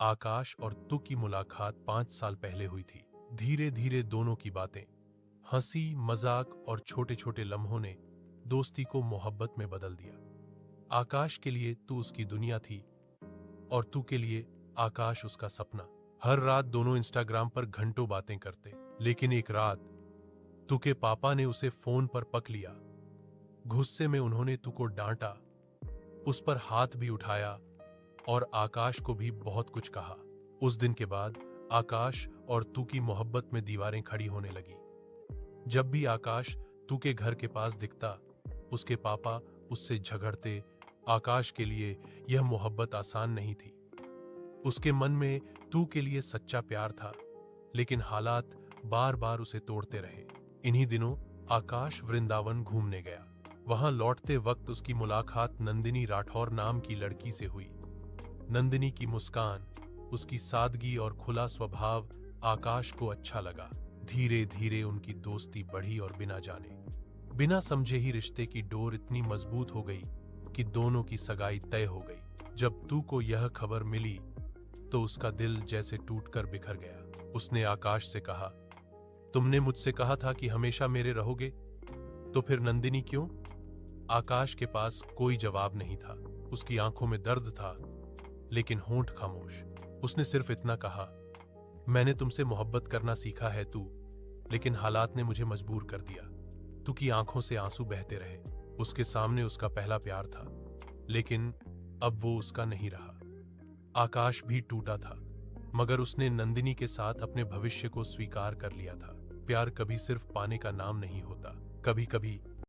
आकाश और तू की मुलाकात 5 साल पहले हुई थी। धीरे धीरे दोनों की बातें, हंसी, मजाक और छोटे छोटे लम्हों ने दोस्ती को मोहब्बत में बदल दिया। आकाश के लिए तू उसकी दुनिया थी और तू के लिए आकाश उसका सपना। हर रात दोनों इंस्टाग्राम पर घंटों बातें करते, लेकिन एक रात तू के पापा ने उसे फोन पर पक लिया। गुस्से में उन्होंने तू को डांटा, उस पर हाथ भी उठाया और आकाश को भी बहुत कुछ कहा। उस दिन के बाद आकाश और तू की मोहब्बत में दीवारें खड़ी होने लगी। जब भी आकाश तू के घर के पास दिखता, उसके पापा उससे झगड़ते। आकाश के लिए यह मोहब्बत आसान नहीं थी। उसके मन में तू के लिए सच्चा प्यार था, लेकिन हालात बार बार उसे तोड़ते रहे। इन्हीं दिनों आकाश वृंदावन घूमने गया। वहां लौटते वक्त उसकी मुलाकात नंदिनी राठौर नाम की लड़की से हुई। नंदिनी की मुस्कान, उसकी सादगी और खुला स्वभाव आकाश को अच्छा लगा। धीरे धीरे उनकी दोस्ती बढ़ी और बिना जाने, बिना समझे ही रिश्ते की डोर इतनी मजबूत हो गई कि दोनों की सगाई तय हो गई। जब तू को यह खबर मिली तो उसका दिल जैसे टूटकर बिखर गया। उसने आकाश से कहा, तुमने मुझसे कहा था कि हमेशा मेरे रहोगे, तो फिर नंदिनी क्यों? आकाश के पास कोई जवाब नहीं था। उसकी आंखों में दर्द था, लेकिन होंठ खामोश। उसने सिर्फ इतना कहा, मैंने तुमसे मोहब्बत करना सीखा है तू, लेकिन हालात ने मुझे मजबूर कर दिया। तू की आंखों से आंसू बहते रहे। उसके सामने उसका पहला प्यार था, लेकिन अब वो उसका नहीं रहा। आकाश भी टूटा था, मगर उसने नंदिनी के साथ अपने भविष्य को स्वीकार कर लिया था। प्यार कभी सिर्फ पाने का नाम नहीं होता, कभी कभी